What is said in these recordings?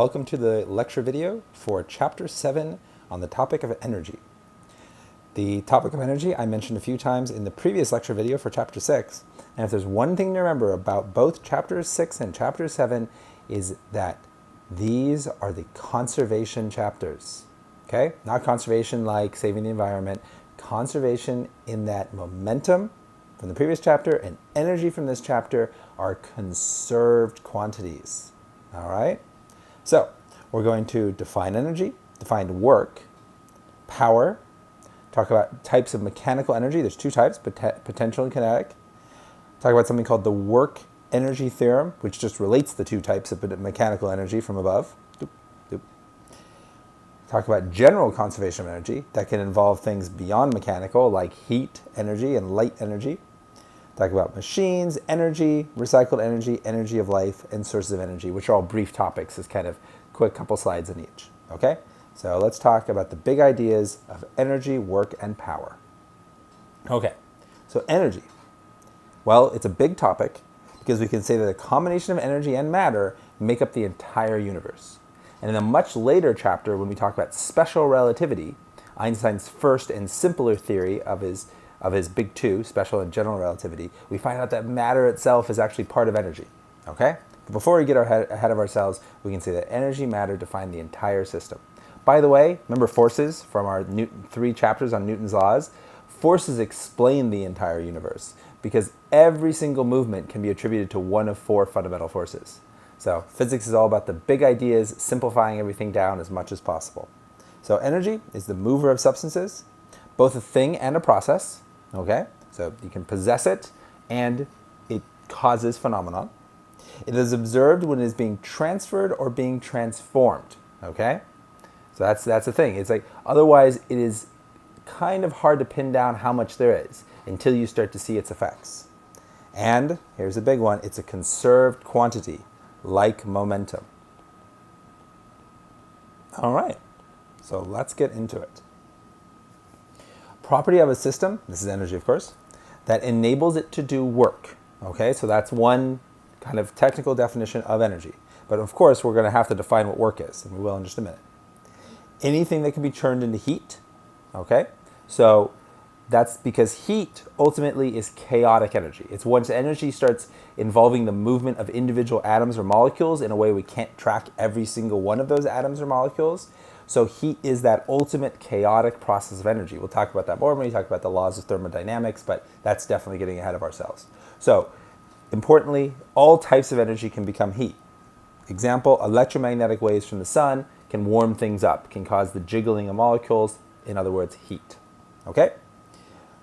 Welcome to the lecture video for Chapter 7 on the topic of energy. The topic of energy I mentioned a few times in the previous lecture video for Chapter 6, and if there's one thing to remember about both Chapter 6 and Chapter 7 is that these are the conservation chapters, okay? Not conservation like saving the environment, conservation in that momentum from the previous chapter and energy from this chapter are conserved quantities, all right? So, we're going to define energy, define work, power, talk about types of mechanical energy. There's two types, potential and kinetic. Talk about something called the work energy theorem, which just relates the two types of mechanical energy from above. Talk about general conservation of energy that can involve things beyond mechanical, like heat energy and light energy. Talk about machines, energy, recycled energy, energy of life, and sources of energy, which are all brief topics, as kind of quick couple slides in each. Okay? So let's talk about the big ideas of energy, work, and power. Okay, so energy. Well, it's a big topic because we can say that a combination of energy and matter make up the entire universe. And in a much later chapter, when we talk about special relativity, Einstein's first and simpler theory of his big two, special and general relativity, we find out that matter itself is actually part of energy, okay? But before we get ahead of ourselves, we can say that energy, matter define the entire system. By the way, remember forces from our 3 chapters on Newton's laws? Forces explain the entire universe because every single movement can be attributed to one of 4 fundamental forces. So physics is all about the big ideas, simplifying everything down as much as possible. So energy is the mover of substances, both a thing and a process. Okay, so you can possess it and it causes phenomenon. It is observed when it is being transferred or being transformed. Okay, so that's the thing. It's like otherwise it is kind of hard to pin down how much there is until you start to see its effects. And here's a big one, it's a conserved quantity like momentum. All right, so let's get into it. Property of a system, this is energy of course, that enables it to do work. Okay, so that's one kind of technical definition of energy. But of course we're going to have to define what work is, and we will in just a minute. Anything that can be turned into heat, okay? So that's because heat ultimately is chaotic energy. It's once energy starts involving the movement of individual atoms or molecules in a way we can't track every single one of those atoms or molecules. So heat is that ultimate chaotic process of energy. We'll talk about that more when we talk about the laws of thermodynamics, but that's definitely getting ahead of ourselves. So importantly, all types of energy can become heat. Example, electromagnetic waves from the sun can warm things up, can cause the jiggling of molecules, in other words, heat. Okay?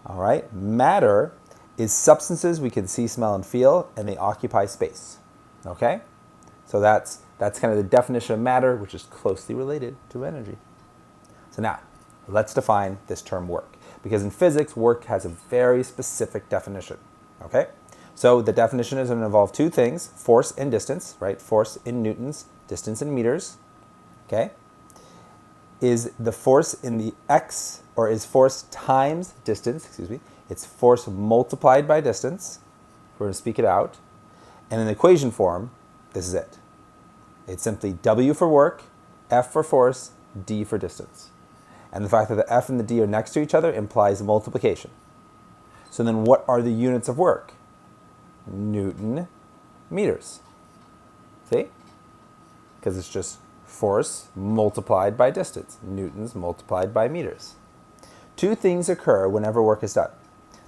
All right, matter is substances we can see, smell, and feel, and they occupy space. Okay? So that's kind of the definition of matter, which is closely related to energy. So now, let's define this term work. Because in physics, work has a very specific definition. Okay? So the definition is going to involve 2 things, force and distance, right? Force in newtons, distance in meters. Okay? Is the force in the x, or is force times distance, excuse me, it's force multiplied by distance. We're going to speak it out. And in equation form, this is it. It's simply W for work, F for force, D for distance. And the fact that the F and the D are next to each other implies multiplication. So then what are the units of work? Newton meters. See? Because it's just force multiplied by distance. Newtons multiplied by meters. 2 things occur whenever work is done.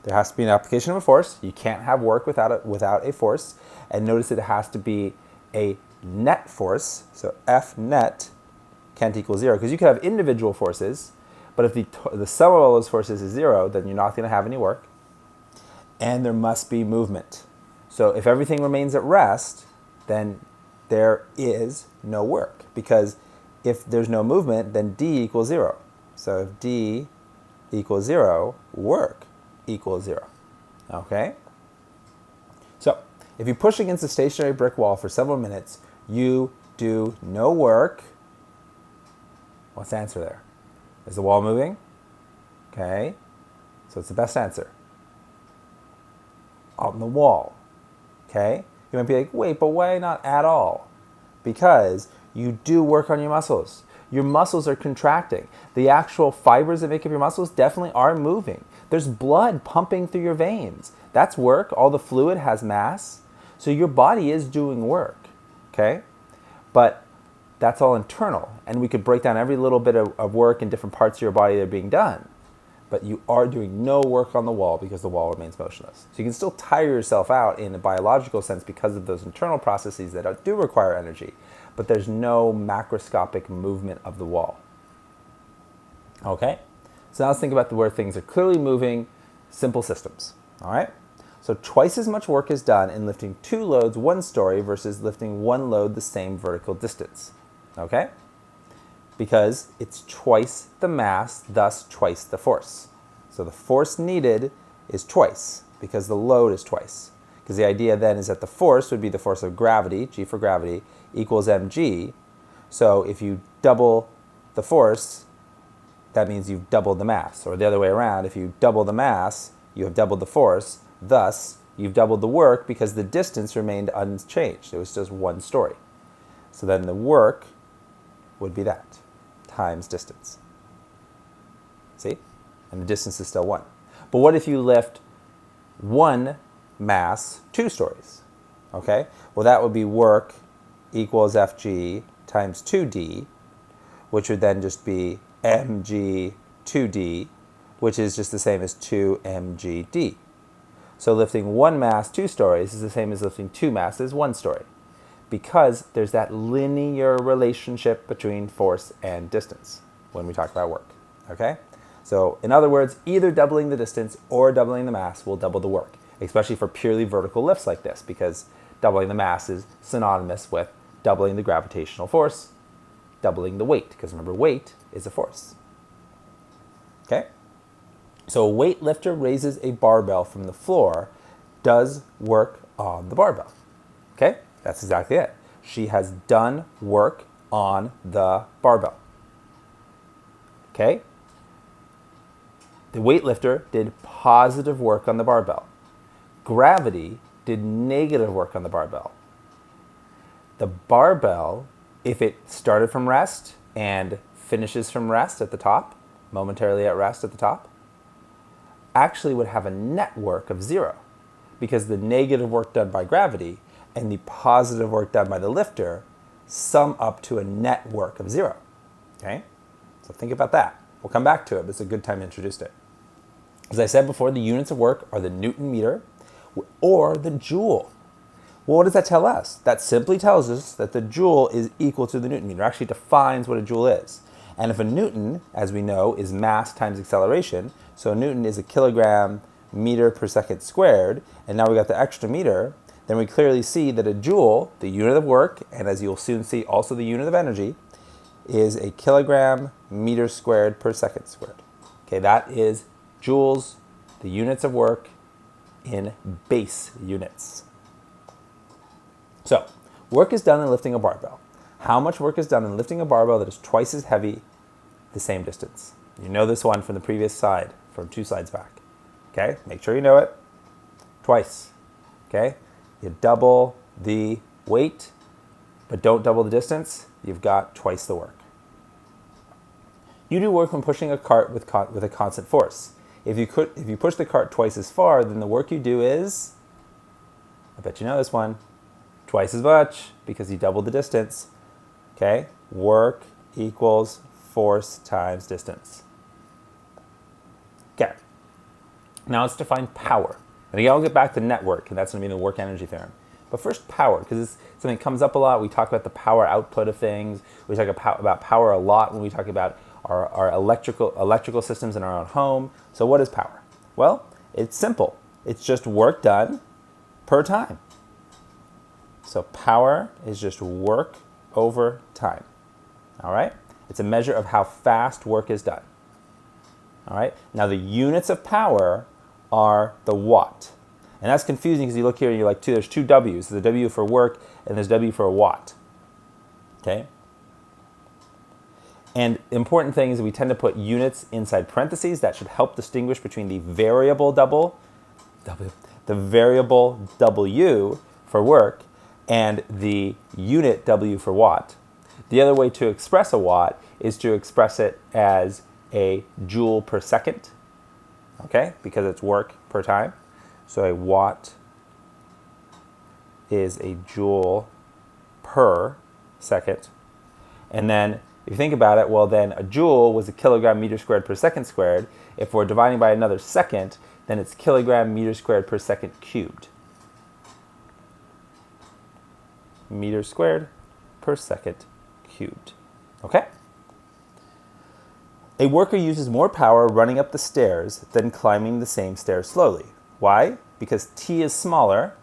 There has to be an application of a force. You can't have work without a force. And notice it has to be a net force, so F net can't equal 0, because you can have individual forces, but if the sum of all those forces is 0, then you're not going to have any work. And there must be movement. So if everything remains at rest, then there is no work, because if there's no movement, then D equals 0. So if D equals 0, work equals 0. Okay? So if you push against a stationary brick wall for several minutes, you do no work. What's the answer there? Is the wall moving? Okay, so it's the best answer. On the wall. Okay, you might be like, wait, but why not at all? Because you do work on your muscles. Your muscles are contracting. The actual fibers that make up your muscles definitely are moving. There's blood pumping through your veins. That's work. All the fluid has mass. So your body is doing work, okay? But that's all internal. And we could break down every little bit of work in different parts of your body that are being done. But you are doing no work on the wall because the wall remains motionless. So you can still tire yourself out in a biological sense because of those internal processes that do require energy. But there's no macroscopic movement of the wall. Okay? So now let's think about where things are clearly moving, simple systems. All right? So twice as much work is done in lifting 2 loads 1 story versus lifting 1 load the same vertical distance. Okay? Because it's twice the mass, thus twice the force. So the force needed is twice because the load is twice. Because the idea then is that the force would be the force of gravity, G for gravity, equals mg. So if you double the force, that means you've doubled the mass. Or the other way around, if you double the mass, you have doubled the force. Thus, you've doubled the work because the distance remained unchanged. It was just 1 story. So then the work would be that, times distance. See? And the distance is still 1. But what if you lift 1 mass 2 stories? Okay? Well, that would be work equals Fg times 2d, which would then just be mg 2d, which is just the same as 2mgd. So lifting 1 mass 2 stories is the same as lifting 2 masses 1 story, because there's that linear relationship between force and distance when we talk about work. Okay? So in other words, either doubling the distance or doubling the mass will double the work, especially for purely vertical lifts like this, because doubling the mass is synonymous with doubling the gravitational force, doubling the weight, because remember, weight is a force. Okay? So a weightlifter raises a barbell from the floor, does work on the barbell. Okay? That's exactly it. She has done work on the barbell. Okay? The weightlifter did positive work on the barbell. Gravity did negative work on the barbell. The barbell, if it started from rest and finishes from rest at the top, momentarily at rest at the top, actually would have a net work of 0, because the negative work done by gravity and the positive work done by the lifter sum up to a net work of 0. Okay? So think about that. We'll come back to it, but it's a good time to introduce it. As I said before, the units of work are the Newton meter or the joule. Well, what does that tell us? That simply tells us that the joule is equal to the Newton meter. It actually defines what a joule is. And if a Newton, as we know, is mass times acceleration, so a Newton is a kilogram meter per second squared, and now we got the extra meter, then we clearly see that a joule, the unit of work, and as you'll soon see also the unit of energy, is a kilogram meter squared per second squared. Okay, that is joules, the units of work in base units. So, work is done in lifting a barbell. How much work is done in lifting a barbell that is twice as heavy, the same distance? You know this one from the previous slide, from 2 slides back. Okay, make sure you know it. Twice. Okay, you double the weight, but don't double the distance. You've got twice the work. You do work when pushing a cart with a constant force. If you push the cart twice as far, then the work you do is, I bet you know this one, twice as much because you double the distance. Okay? Work equals force times distance. Okay. Now let's define power. And again, I'll get back to network, and that's going to be the work energy theorem. But first, power, because something comes up a lot. We talk about the power output of things. We talk about power a lot when we talk about our electrical systems in our own home. So what is power? Well, it's simple. It's just work done per time. So power is just work over time. All right? It's a measure of how fast work is done. All right? Now the units of power are the watt. And that's confusing because you look here and you're like, there's 2 W's. There's a W for work and there's W for a watt. Okay? And the important thing is we tend to put units inside parentheses. That should help distinguish between the variable the variable W for work and the unit W for watt. The other way to express a watt is to express it as a joule per second, okay, because it's work per time. So a watt is a joule per second. And then if you think about it, well then a joule was a kilogram meter squared per second squared. If we're dividing by another second, then it's kilogram meter squared per second cubed. Meter squared per second cubed. Okay? A worker uses more power running up the stairs than climbing the same stairs slowly. Why? Because T is smaller,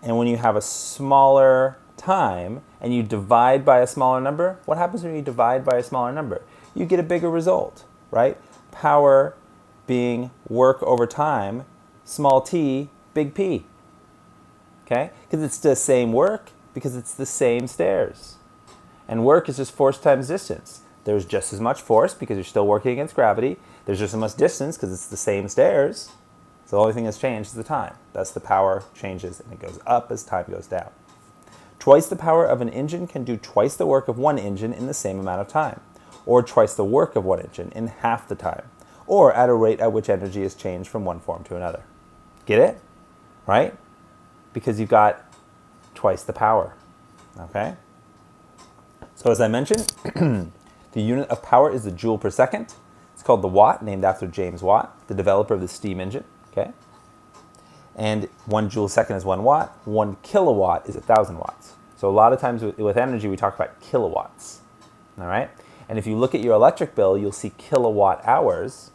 and when you have a smaller time and you divide by a smaller number, what happens when you divide by a smaller number? You get a bigger result, right? Power being work over time, small t, big P. Okay? Because it's the same work, because it's the same stairs. And work is just force times distance. There's just as much force because you're still working against gravity. There's just as much distance because it's the same stairs. So the only thing that's changed is the time. Thus the power changes and it goes up as time goes down. Twice the power of an engine can do twice the work of one engine in the same amount of time, or twice the work of one engine in half the time, or at a rate at which energy is changed from one form to another. Get it? Right? Because you've got twice the power. Okay? So as I mentioned, the unit of power is the joule per second. It's called the watt, named after James Watt, the developer of the steam engine. Okay? And 1 joule second is 1 watt. 1 kilowatt is 1,000 watts. So a lot of times with energy, we talk about kilowatts. All right? And if you look at your electric bill, you'll see kilowatt hours.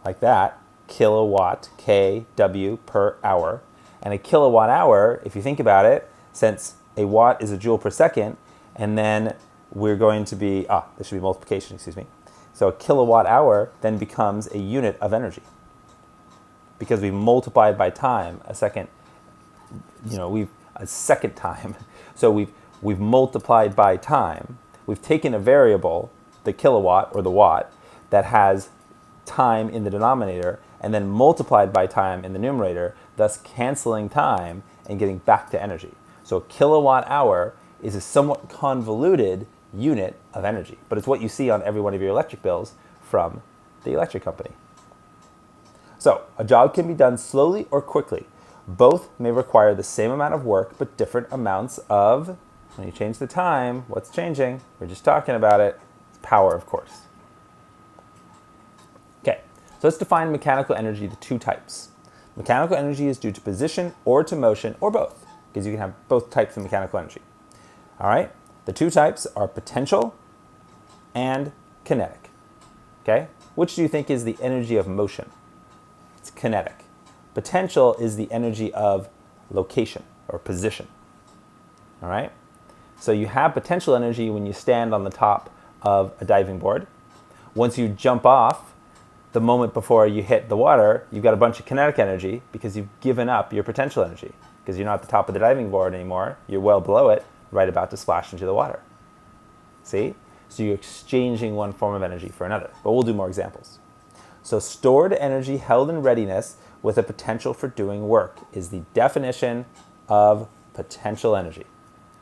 Like that. Kilowatt, kW per hour. And a kilowatt hour, if you think about it, since a watt is a joule per second, and then we're going to be, this should be multiplication, excuse me. So a kilowatt hour then becomes a unit of energy because we've multiplied by time a second, a second time. So we've multiplied by time. We've taken a variable, the kilowatt or the watt, that has time in the denominator and then multiplied by time in the numerator, thus canceling time and getting back to energy. So a kilowatt hour is a somewhat convoluted unit of energy, but it's what you see on every one of your electric bills from the electric company. So a job can be done slowly or quickly. Both may require the same amount of work, but different amounts of, when you change the time, what's changing? We're just talking about it. It's power, of course. Okay, so let's define mechanical energy to 2 types. Mechanical energy is due to position or to motion or both, because you can have both types of mechanical energy. All right? The 2 types are potential and kinetic. Okay? Which do you think is the energy of motion? It's kinetic. Potential is the energy of location or position. All right? So you have potential energy when you stand on the top of a diving board. Once you jump off, the moment before you hit the water, you've got a bunch of kinetic energy because you've given up your potential energy because you're not at the top of the diving board anymore. You're well below it, right about to splash into the water. See? So you're exchanging one form of energy for another. But we'll do more examples. So stored energy held in readiness with a potential for doing work is the definition of potential energy.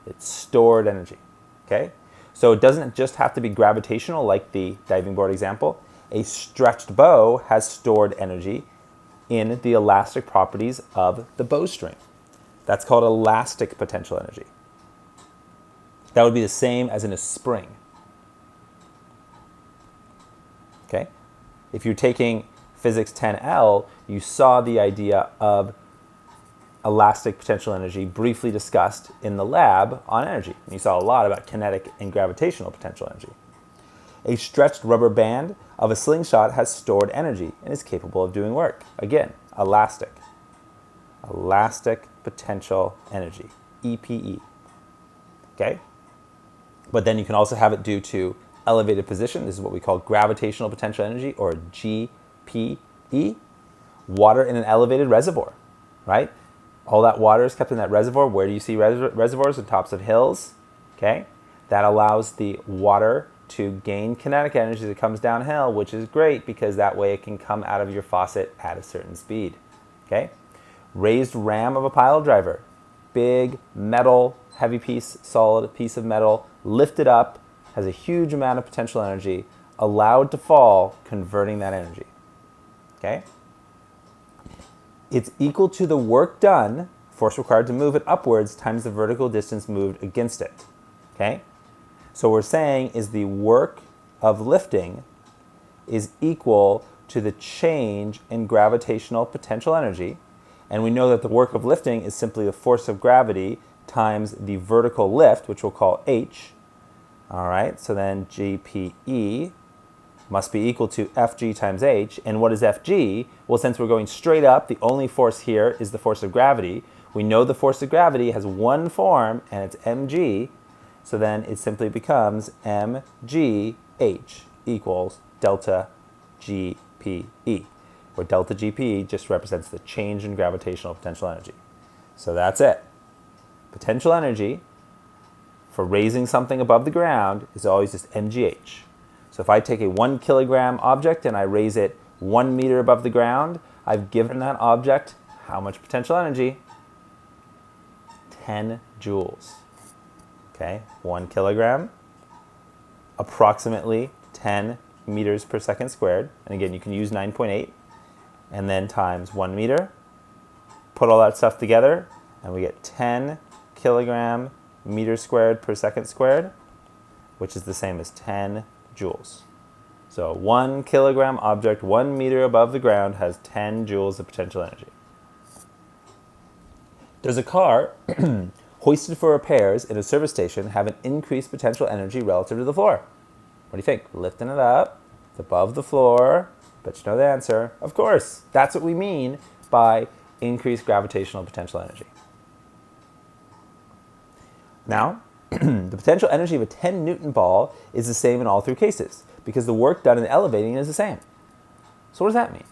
It's stored energy. Okay? So it doesn't just have to be gravitational like the diving board example. A stretched bow has stored energy in the elastic properties of the bowstring. That's called elastic potential energy. That would be the same as in a spring. Okay? If you're taking physics 10L, you saw the idea of elastic potential energy briefly discussed in the lab on energy. And you saw a lot about kinetic and gravitational potential energy. A stretched rubber band of a slingshot has stored energy and is capable of doing work. Again, elastic. Elastic potential energy, EPE. Okay? But then you can also have it due to elevated position. This is what we call gravitational potential energy, or GPE. Water in an elevated reservoir, right? All that water is kept in that reservoir. Where do you see reservoirs? On tops of hills. Okay? That allows the water to gain kinetic energy as it comes downhill, which is great because that way it can come out of your faucet at a certain speed. Okay? Raised ram of a pile driver. Big metal, heavy piece, solid piece of metal, lifted up, has a huge amount of potential energy, allowed to fall, converting that energy. Okay? It's equal to the work done, force required to move it upwards, times the vertical distance moved against it. Okay? So what we're saying is the work of lifting is equal to the change in gravitational potential energy. And we know that the work of lifting is simply the force of gravity times the vertical lift, which we'll call h. All right, so then GPE must be equal to Fg times h. And what is Fg? Well, since we're going straight up, the only force here is the force of gravity. We know the force of gravity has one form, and it's mg. So then it simply becomes mgh equals delta GPE, where delta GPE just represents the change in gravitational potential energy. So that's it. Potential energy for raising something above the ground is always just mgh. So if I take a 1 kilogram object and I raise it 1 meter above the ground, I've given that object how much potential energy? 10 joules. Okay, 1 kilogram, approximately 10 meters per second squared. And again, you can use 9.8 and then times 1 meter. Put all that stuff together and we get 10 kilogram meters squared per second squared, which is the same as 10 joules. So 1 kilogram object 1 meter above the ground has 10 joules of potential energy. Does a car hoisted for repairs in a service station have an increased potential energy relative to the floor? What do you think? Lifting it up, it's above the floor. Bet you know the answer. Of course, that's what we mean by increased gravitational potential energy. Now, the potential energy of a 10 Newton ball is the same in all three cases because the work done in elevating is the same. So what does that mean?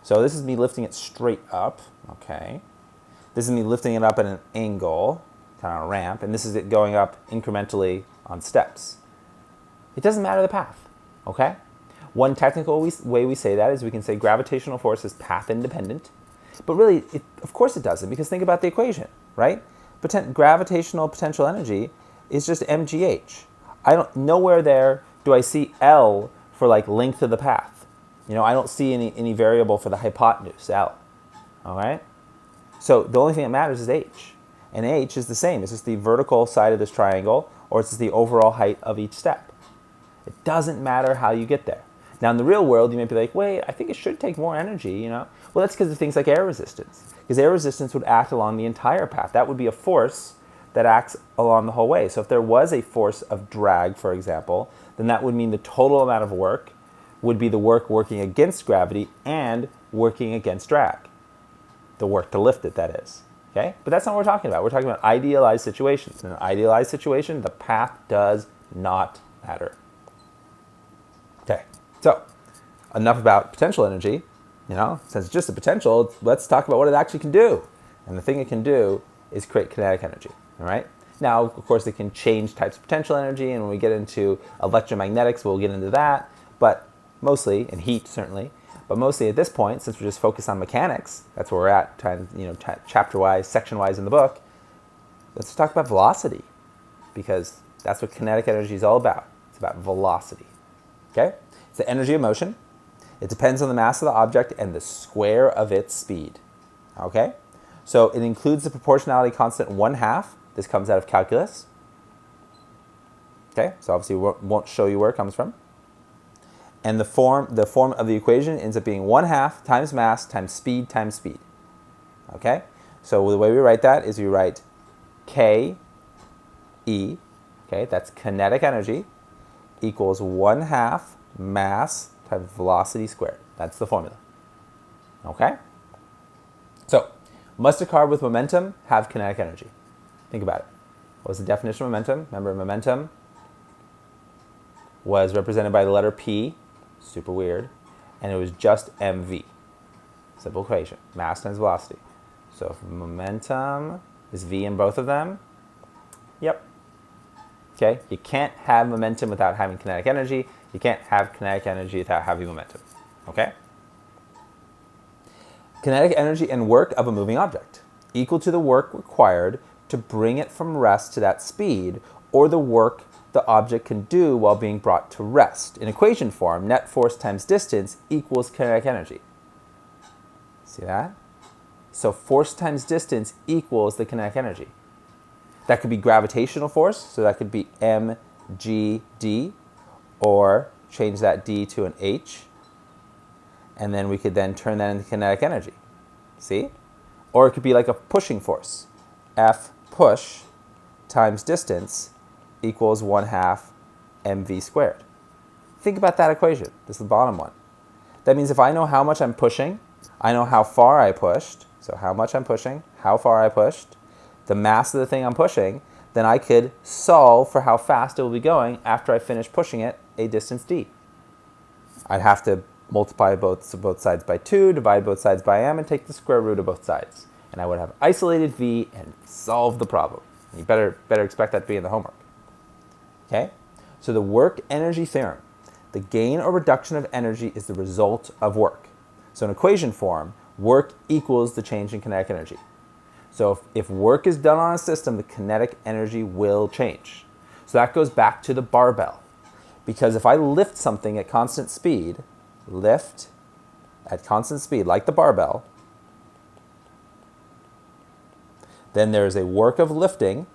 So this is me lifting it straight up, okay? This is me lifting it up at an angle, kind of a ramp, and this is it going up incrementally on steps. It doesn't matter the path, okay? One technical way we say that is we can say gravitational force is path independent, but really, of course it doesn't, because think about the equation, right? Gravitational potential energy is just mgh. Nowhere there do I see L for like length of the path. You know, I don't see any variable for the hypotenuse, L, all right? So the only thing that matters is h, and h is the same. It's just the vertical side of this triangle, or it's just the overall height of each step. It doesn't matter how you get there. Now, in the real world, you may be like, wait, I think it should take more energy, you know? Well, that's because of things like air resistance. Because air resistance would act along the entire path. That would be a force that acts along the whole way. So if there was a force of drag, for example, then that would mean the total amount of work would be the work working against gravity and working against drag. The work to lift it, that is. Okay? But that's not what we're talking about. We're talking about idealized situations. In an idealized situation, the path does not matter. Okay, so enough about potential energy. You know, since it's just a potential, let's talk about what it actually can do. And the thing it can do is create kinetic energy, all right? Now, of course, it can change types of potential energy, and when we get into electromagnetics, we'll get into that, but mostly, and heat certainly, but mostly at this point, since we're just focused on mechanics, that's where we're at, chapter-wise, section-wise in the book, let's talk about velocity, because that's what kinetic energy is all about. It's about velocity, okay? It's the energy of motion. It depends on the mass of the object and the square of its speed, okay? So it includes the proportionality constant 1/2. This comes out of calculus. Okay, so obviously won't show you where it comes from. And the form of the equation ends up being 1/2 times mass times speed. Okay, so the way we write that is we write Ke, okay, that's kinetic energy, equals 1/2 mass times velocity squared. That's the formula. Okay? So, must a car with momentum have kinetic energy? Think about it. What was the definition of momentum? Remember, momentum was represented by the letter P, super weird, and it was just mv. Simple equation, mass times velocity. So if momentum is v in both of them, yep. Okay, you can't have momentum without having kinetic energy. You can't have kinetic energy without having momentum. Okay? Kinetic energy and work of a moving object, equal to the work required to bring it from rest to that speed, or the work the object can do while being brought to rest. In equation form, net force times distance equals kinetic energy. See that? So force times distance equals the kinetic energy. That could be gravitational force, so that could be mgd, or change that d to an h, and then we could then turn that into kinetic energy. See? Or it could be like a pushing force. F push times distance equals 1/2 mv squared. Think about that equation. This is the bottom one. That means if I know how much I'm pushing, I know how far I pushed, so how much I'm pushing, how far I pushed, the mass of the thing I'm pushing, then I could solve for how fast it will be going after I finish pushing it a distance d. I'd have to multiply both sides by 2, divide both sides by m, and take the square root of both sides. And I would have isolated v and solve the problem. You better expect that to be in the homework. Okay? So the work-energy theorem. The gain or reduction of energy is the result of work. So in equation form, work equals the change in kinetic energy. So if work is done on a system, the kinetic energy will change. So that goes back to the barbell. Because if I lift something at constant speed, like the barbell, then there is a work of lifting,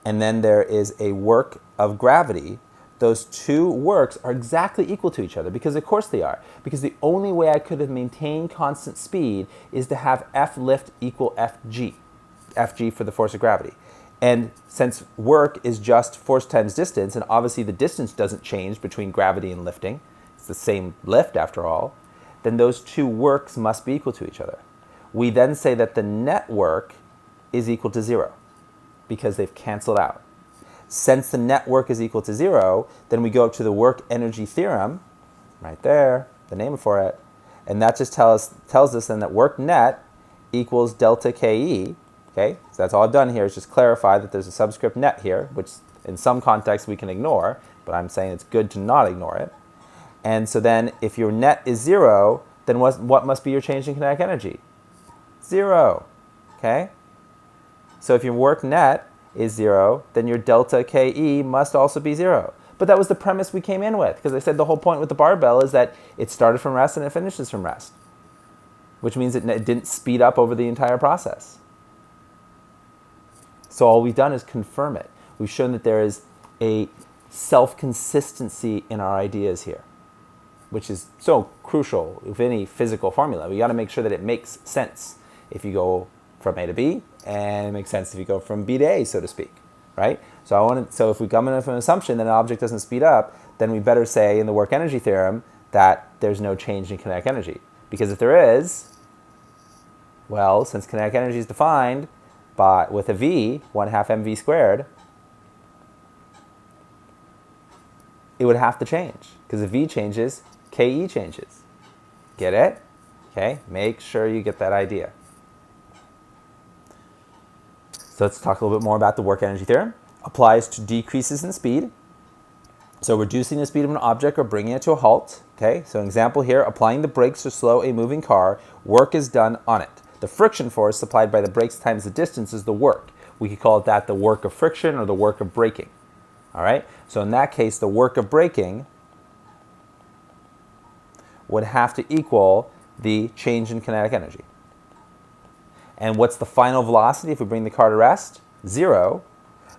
and then there is a work of gravity. Those two works are exactly equal to each other, because of course they are. Because the only way I could have maintained constant speed is to have F lift equal Fg. Fg for the force of gravity. And since work is just force times distance, and obviously the distance doesn't change between gravity and lifting, it's the same lift after all, then those two works must be equal to each other. We then say that the net work is equal to 0, because they've canceled out. Since the net work is equal to 0, then we go up to the work-energy theorem, right there, the name for it, and that just tells us then that work net equals delta Ke. Okay, so that's all I've done here is just clarify that there's a subscript net here, which in some contexts we can ignore, but I'm saying it's good to not ignore it. And so then if your net is 0, then what must be your change in kinetic energy? 0. Okay? So if your work net is 0, then your delta Ke must also be 0. But that was the premise we came in with, because I said the whole point with the barbell is that it started from rest and it finishes from rest, which means it didn't speed up over the entire process. So all we've done is confirm it. We've shown that there is a self-consistency in our ideas here, which is so crucial with any physical formula. We got to make sure that it makes sense if you go from A to B, and it makes sense if you go from B to A, so to speak, right? So if we come in with an assumption that an object doesn't speed up, then we better say in the work-energy theorem that there's no change in kinetic energy. Because if there is, well, since kinetic energy is defined with a v, 1/2 mv squared, it would have to change. Because if v changes, Ke changes. Get it? Okay, make sure you get that idea. So let's talk a little bit more about the work-energy theorem. Applies to decreases in speed. So reducing the speed of an object or bringing it to a halt. Okay, so an example here, applying the brakes to slow a moving car, work is done on it. The friction force supplied by the brakes times the distance is the work. We could call it that the work of friction or the work of braking. All right, so in that case, the work of braking would have to equal the change in kinetic energy. And what's the final velocity if we bring the car to rest? 0.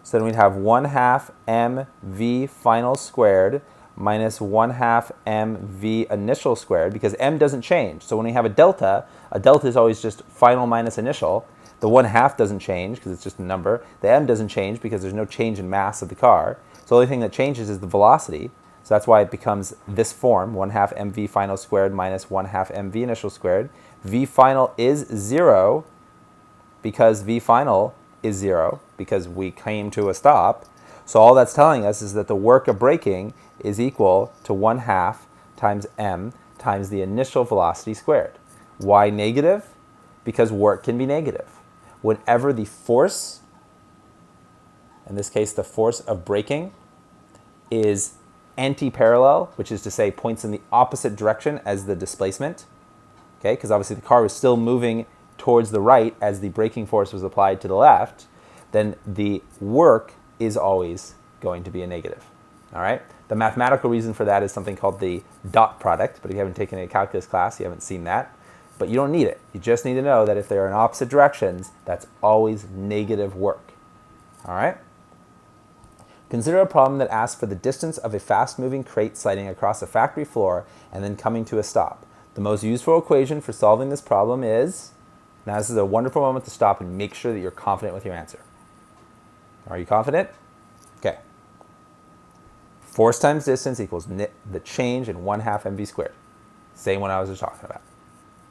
So then we'd have 1/2 mv final squared minus 1/2 mv initial squared, because m doesn't change. So when we have a delta is always just final minus initial. The 1/2 doesn't change because it's just a number. The m doesn't change because there's no change in mass of the car. So the only thing that changes is the velocity. So that's why it becomes this form, 1/2 mv final squared minus 1/2 mv initial squared. V final is 0 because v final is 0 because we came to a stop. So all that's telling us is that the work of braking is equal to 1/2 times m times the initial velocity squared. Why negative? Because work can be negative. Whenever the force, in this case the force of braking, is anti-parallel, which is to say points in the opposite direction as the displacement, okay, because obviously the car was still moving towards the right as the braking force was applied to the left, then the work is always going to be a negative. All right? The mathematical reason for that is something called the dot product, but if you haven't taken a calculus class, you haven't seen that. But you don't need it. You just need to know that if they're in opposite directions, that's always negative work. All right? Consider a problem that asks for the distance of a fast-moving crate sliding across a factory floor and then coming to a stop. The most useful equation for solving this problem is... Now, this is a wonderful moment to stop and make sure that you're confident with your answer. Are you confident? Okay. Force times distance equals the change in 1/2 mv squared. Same one I was just talking about.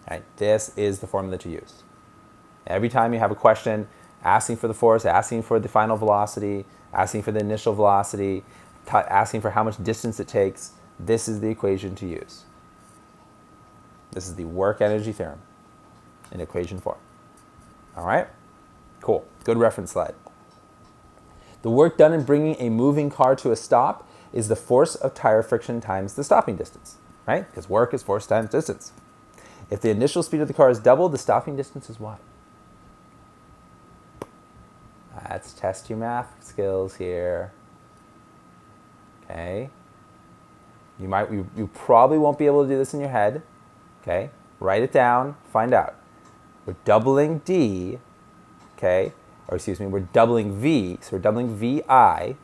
All right, this is the formula to use. Every time you have a question asking for the force, asking for the final velocity, asking for the initial velocity, asking for how much distance it takes, this is the equation to use. This is the work energy theorem in equation form. All right? Cool. Good reference slide. The work done in bringing a moving car to a stop is the force of tire friction times the stopping distance, right? Because work is force times distance. If the initial speed of the car is doubled, the stopping distance is what? Let's test your math skills here. Okay. You probably won't be able to do this in your head. Okay. Write it down, find out. We're doubling D, okay, or excuse me, we're doubling V, so we're doubling VI,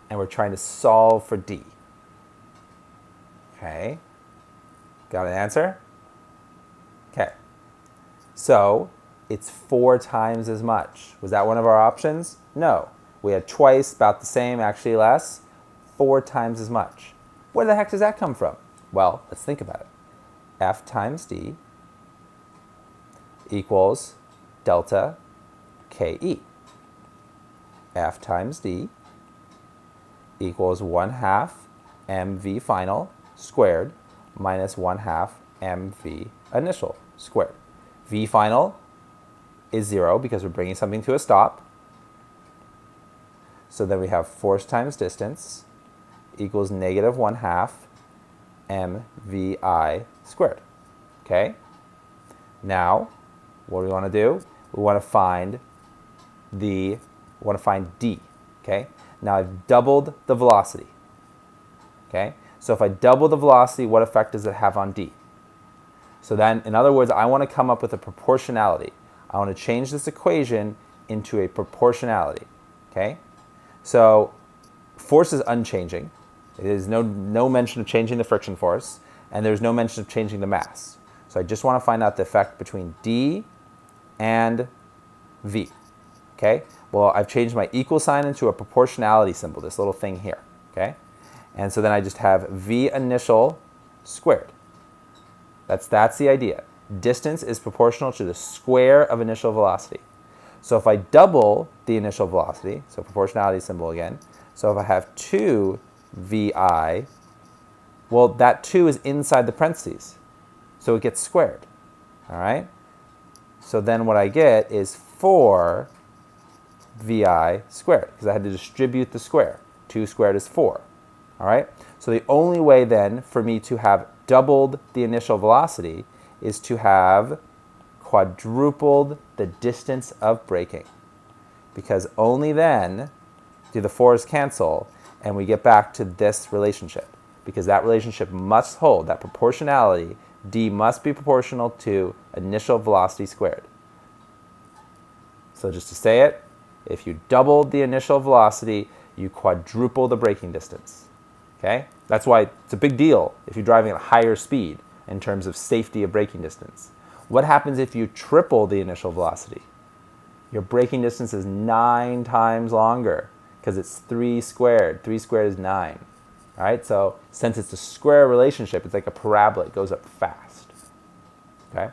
and we're trying to solve for D. Okay, got an answer? Okay, so it's 4 times as much. Was that one of our options? No, we had twice, about the same, actually less, 4 times as much. Where the heck does that come from? Well, let's think about it. F times D equals delta KE. F times D equals 1/2 mv final squared minus 1/2 mv initial squared. V final is 0 because we're bringing something to a stop. So then we have force times distance equals negative 1/2 mvi squared. Okay? Now, what do we want to do? We want to find D. Okay? Now I've doubled the velocity. Okay? So if I double the velocity, what effect does it have on D? So then, in other words, I want to come up with a proportionality. I want to change this equation into a proportionality. Okay? So force is unchanging. There's no mention of changing the friction force, and there's no mention of changing the mass. So I just want to find out the effect between D and V. Okay? Well, I've changed my equal sign into a proportionality symbol, this little thing here. Okay? And so then I just have V initial squared. That's the idea. Distance is proportional to the square of initial velocity. So if I double the initial velocity, so proportionality symbol again, so if I have 2 VI, well, that 2 is inside the parentheses, so it gets squared. All right? So then what I get is 4 VI squared, because I had to distribute the square. 2 squared is 4. All right? So the only way then for me to have doubled the initial velocity is to have quadrupled the distance of braking, because only then do the 4's cancel and we get back to this relationship, because that relationship must hold, that proportionality, D must be proportional to initial velocity squared. So just to say it, if you doubled the initial velocity, you quadruple the braking distance. Okay? That's why it's a big deal if you're driving at a higher speed in terms of safety of braking distance. What happens if you triple the initial velocity? Your braking distance is 9 times longer because it's 3 squared. 3 squared is 9. All right? So since it's a square relationship, it's like a parabola. It goes up fast. Okay?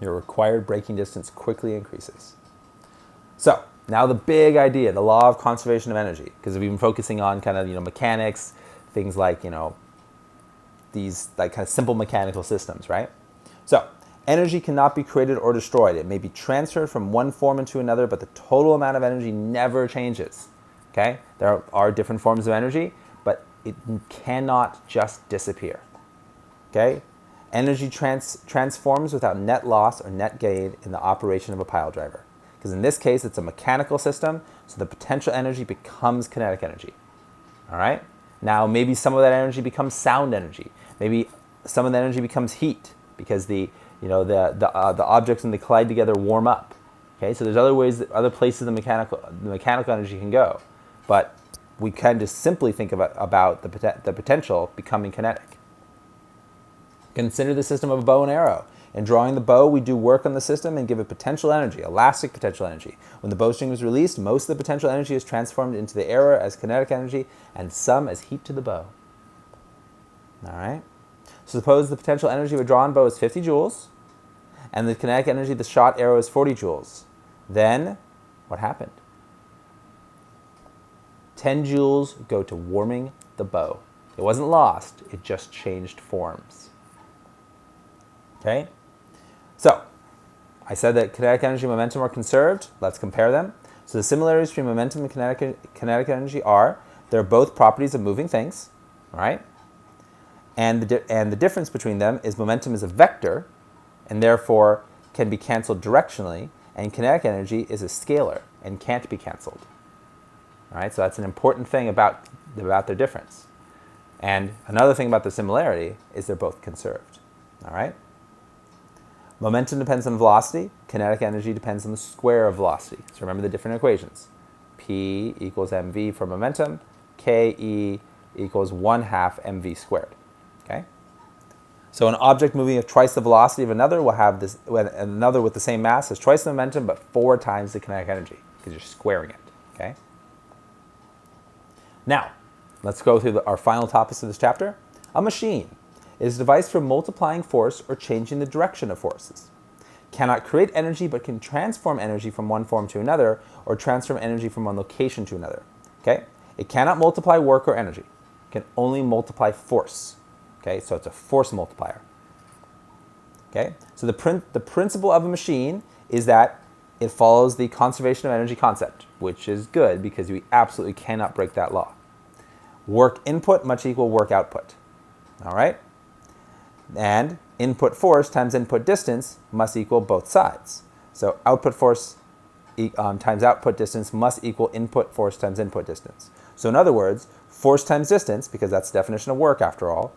Your required braking distance quickly increases. So now the big idea, the law of conservation of energy, because we've been focusing on kind of, mechanics, things like, these like kind of simple mechanical systems, right? So energy cannot be created or destroyed. It may be transferred from one form into another, but the total amount of energy never changes. Okay? There are different forms of energy, but it cannot just disappear. Okay? Energy transforms without net loss or net gain in the operation of a pile driver. Because in this case, it's a mechanical system, so the potential energy becomes kinetic energy. All right? Now, maybe some of that energy becomes sound energy. Maybe some of that energy becomes heat because the objects when they collide together warm up. Okay, so there's other ways, other places the mechanical energy can go, but we can just simply think about the potential becoming kinetic. Consider the system of a bow and arrow. In drawing the bow, we do work on the system and give it potential energy, elastic potential energy. When the bowstring is released, most of the potential energy is transformed into the arrow as kinetic energy and some as heat to the bow. All right? So suppose the potential energy of a drawn bow is 50 joules and the kinetic energy of the shot arrow is 40 joules. Then what happened? 10 joules go to warming the bow. It wasn't lost, it just changed forms. Okay? So, I said that kinetic energy and momentum are conserved. Let's compare them. So the similarities between momentum and kinetic energy are they're both properties of moving things, right? And the difference between them is momentum is a vector and therefore can be canceled directionally, and kinetic energy is a scalar and can't be canceled. All right, so that's an important thing about their difference. And another thing about the similarity is they're both conserved. All right? Momentum depends on velocity. Kinetic energy depends on the square of velocity. So remember the different equations. P equals mv for momentum. Ke equals 1/2 mv squared. Okay? So an object moving at twice the velocity of another will have this, another with the same mass has twice the momentum but 4 times the kinetic energy because you're squaring it. Okay? Now, let's go through our final topics of this chapter. A machine is a device for multiplying force or changing the direction of forces. Cannot create energy but can transform energy from one form to another or transform energy from one location to another. Okay? It cannot multiply work or energy. It can only multiply force. Okay? So it's a force multiplier. Okay? So the principle of a machine is that it follows the conservation of energy concept, which is good because we absolutely cannot break that law. Work input must equal work output. All right? And input force times input distance must equal both sides. So output force times output distance must equal input force times input distance. So in other words, force times distance, because that's the definition of work after all,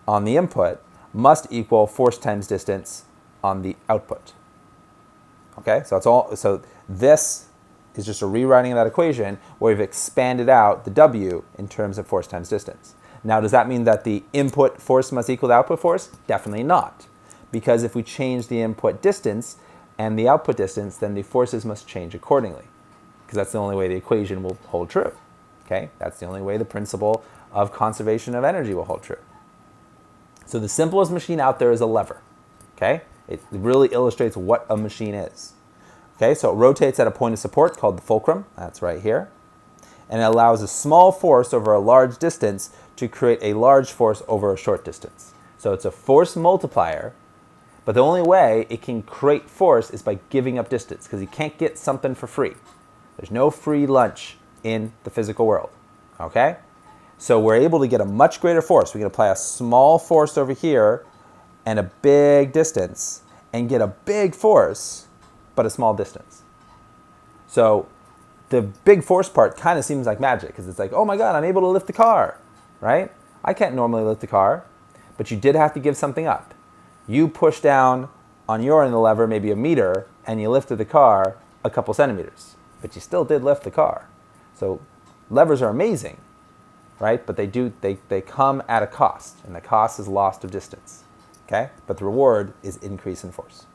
on the input must equal force times distance on the output. Okay, so it's all. So this is just a rewriting of that equation where we've expanded out the W in terms of force times distance. Now, does that mean that the input force must equal the output force? Definitely not. Because if we change the input distance and the output distance, then the forces must change accordingly. Because that's the only way the equation will hold true. Okay? That's the only way the principle of conservation of energy will hold true. So the simplest machine out there is a lever. Okay? It really illustrates what a machine is. Okay, so it rotates at a point of support called the fulcrum. That's right here. And it allows a small force over a large distance to create a large force over a short distance. So it's a force multiplier, but the only way it can create force is by giving up distance, because you can't get something for free. There's no free lunch in the physical world. Okay? So we're able to get a much greater force. We can apply a small force over here and a big distance and get a big force but a small distance. So the big force part kind of seems like magic because it's like, oh my God, I'm able to lift the car, right? I can't normally lift the car, but you did have to give something up. You push down on your end of the lever maybe a meter and you lifted the car a couple centimeters, but you still did lift the car. So levers are amazing, right? But they come at a cost, and the cost is loss of distance, okay? But the reward is increase in force.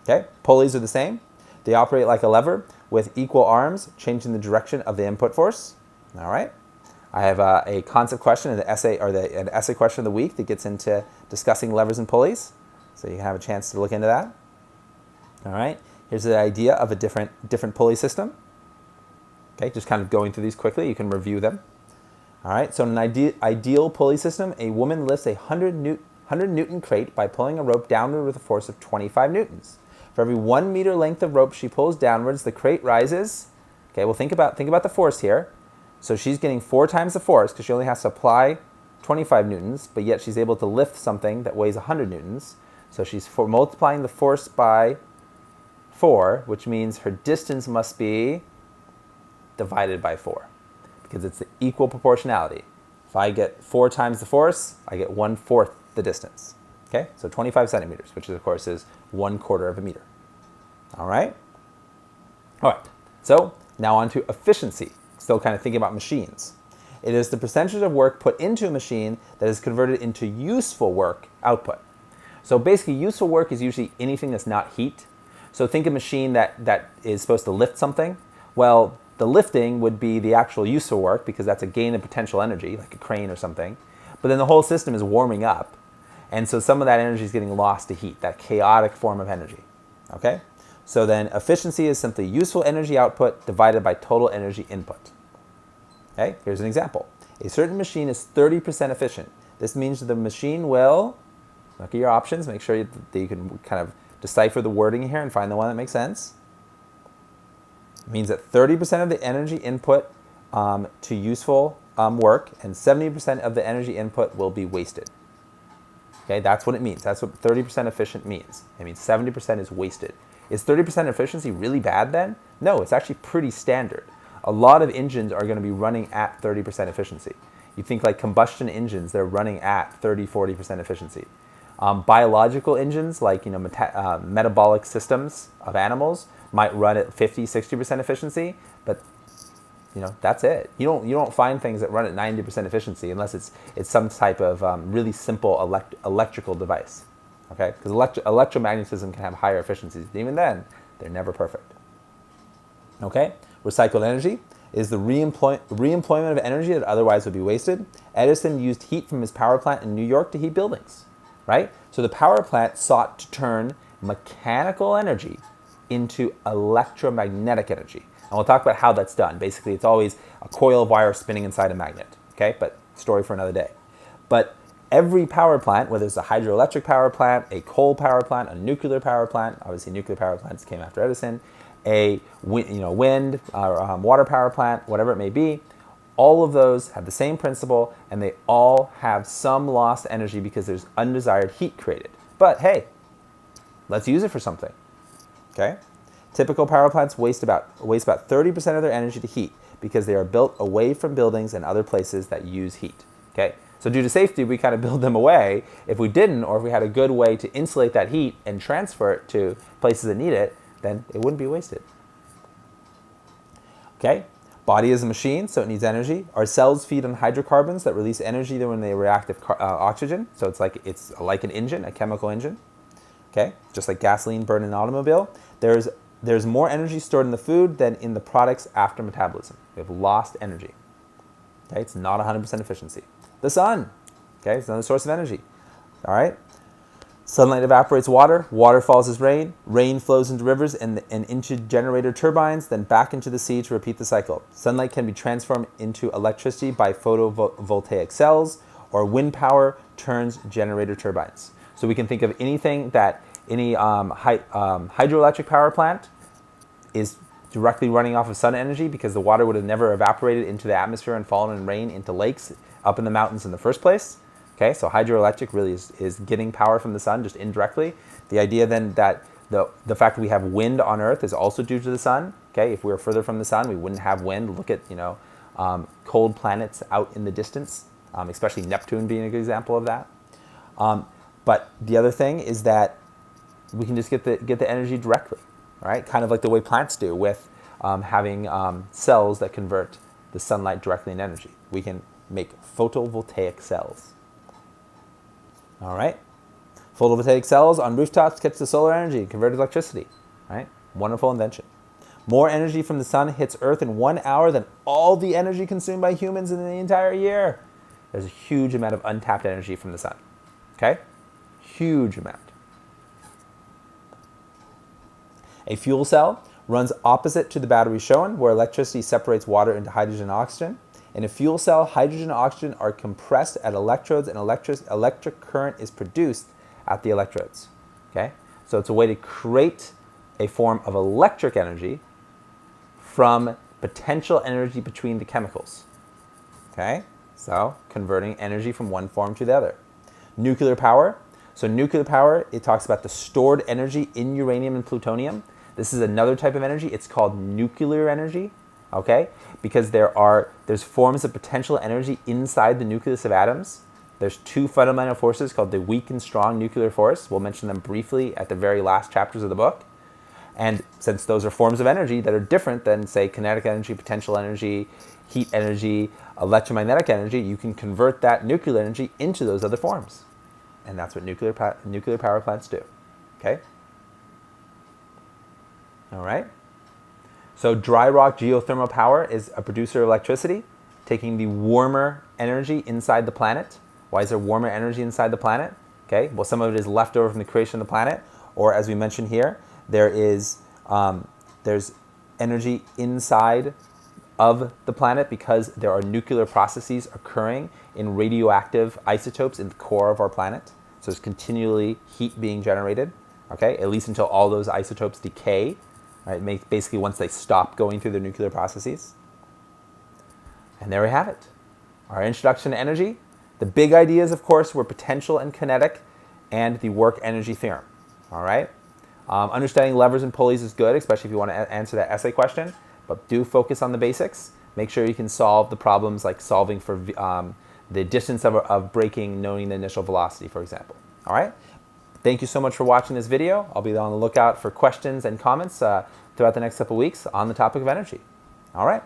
Okay, pulleys are the same. They operate like a lever with equal arms, changing the direction of the input force. All right. I have a concept question in the essay, or an essay question of the week that gets into discussing levers and pulleys. So you have a chance to look into that. All right. Here's the idea of a different pulley system. Okay, just kind of going through these quickly. You can review them. All right. So in an ideal pulley system, a woman lifts a 100 Newton crate by pulling a rope downward with a force of 25 newtons. For every 1 meter length of rope she pulls downwards, the crate rises. Okay, well think about the force here. So she's getting 4 times the force because she only has to apply 25 newtons, but yet she's able to lift something that weighs 100 newtons. So she's multiplying the force by 4, which means her distance must be divided by 4, because it's the equal proportionality. If I get 4 times the force, I get 1/4 the distance. Okay, so 25 centimeters, which of course is 1/4 of a meter. All right? All right, so now on to efficiency. Still kind of thinking about machines. It is the percentage of work put into a machine that is converted into useful work output. So basically, useful work is usually anything that's not heat. So think of a machine that is supposed to lift something. Well, the lifting would be the actual useful work because that's a gain in potential energy, like a crane or something. But then the whole system is warming up. And so some of that energy is getting lost to heat, that chaotic form of energy. Okay? So then efficiency is simply useful energy output divided by total energy input. Okay? Here's an example. A certain machine is 30% efficient. This means that the machine will, look at your options, make sure that you can kind of decipher the wording here and find the one that makes sense. It means that 30% of the energy input to useful work and 70% of the energy input will be wasted. Okay, that's what it means. That's what 30% efficient means. It means 70% is wasted. Is 30% efficiency really bad then? No, it's actually pretty standard. A lot of engines are going to be running at 30% efficiency. You think like combustion engines, they're running at 30-40% efficiency. Biological engines, like metabolic systems of animals, might run at 50-60% efficiency, but that's it. You don't find things that run at 90% efficiency unless it's some type of really simple electrical device. Okay, because electromagnetism can have higher efficiencies, but even then, they're never perfect. Okay, recycled energy is the reemployment of energy that otherwise would be wasted. Edison used heat from his power plant in New York to heat buildings, right? So the power plant sought to turn mechanical energy into electromagnetic energy. And we'll talk about how that's done. Basically, it's always a coil of wire spinning inside a magnet, okay? But story for another day. But every power plant, whether it's a hydroelectric power plant, a coal power plant, a nuclear power plant, obviously nuclear power plants came after Edison, a wind or water power plant, whatever it may be, all of those have the same principle and they all have some lost energy because there's undesired heat created. But hey, let's use it for something, okay? Typical power plants waste about 30% of their energy to heat because they are built away from buildings and other places that use heat, okay? So due to safety, we kind of build them away. If we didn't, or if we had a good way to insulate that heat and transfer it to places that need it, then it wouldn't be wasted. Okay, body is a machine, so it needs energy. Our cells feed on hydrocarbons that release energy when they react with oxygen. So it's like an engine, a chemical engine. Okay, just like gasoline burned in an automobile. There's more energy stored in the food than in the products after metabolism. We have lost energy. Okay, it's not 100% efficiency. The sun, okay, it's another source of energy. All right. Sunlight evaporates water, water falls as rain, rain flows into rivers and into generator turbines, then back into the sea to repeat the cycle. Sunlight can be transformed into electricity by photovoltaic cells, or wind power turns generator turbines. So we can think of anything that any hydroelectric power plant is directly running off of sun energy because the water would have never evaporated into the atmosphere and fallen in rain into lakes up in the mountains in the first place. Okay, so hydroelectric really is getting power from the sun just indirectly. The idea then that the fact that we have wind on Earth is also due to the sun. Okay, if we were further from the sun, we wouldn't have wind. Look at cold planets out in the distance, especially Neptune being a good example of that. But the other thing is that we can just get the energy directly, right? Kind of like the way plants do with having cells that convert the sunlight directly into energy. We can make photovoltaic cells. All right, photovoltaic cells on rooftops catch the solar energy and convert electricity. Right, wonderful invention. More energy from the sun hits Earth in 1 hour than all the energy consumed by humans in the entire year. There's a huge amount of untapped energy from the sun. Okay, huge amount. A fuel cell runs opposite to the battery shown, where electricity separates water into hydrogen and oxygen. In a fuel cell, hydrogen and oxygen are compressed at electrodes and electric current is produced at the electrodes. Okay? So it's a way to create a form of electric energy from potential energy between the chemicals. Okay? So converting energy from one form to the other. Nuclear power. So nuclear power, it talks about the stored energy in uranium and plutonium. This is another type of energy. It's called nuclear energy, okay? Because there's forms of potential energy inside the nucleus of atoms. There's two fundamental forces called the weak and strong nuclear force. We'll mention them briefly at the very last chapters of the book. And since those are forms of energy that are different than, say, kinetic energy, potential energy, heat energy, electromagnetic energy, you can convert that nuclear energy into those other forms. And that's what nuclear power plants do. Okay? All right? So dry rock geothermal power is a producer of electricity, taking the warmer energy inside the planet. Why is there warmer energy inside the planet? Okay, well, some of it is left over from the creation of the planet, or as we mentioned here, there's energy inside of the planet because there are nuclear processes occurring in radioactive isotopes in the core of our planet. So there's continually heat being generated, okay, at least until all those isotopes decay, right? Basically once they stop going through the nuclear processes. And there we have it. Our introduction to energy. The big ideas, of course, were potential and kinetic and the work energy theorem, all right? Understanding levers and pulleys is good, especially if you want to answer that essay question, but do focus on the basics. Make sure you can solve the problems like solving for the distance of braking, knowing the initial velocity, for example, all right? Thank you so much for watching this video. I'll be on the lookout for questions and comments throughout the next couple weeks on the topic of energy. All right.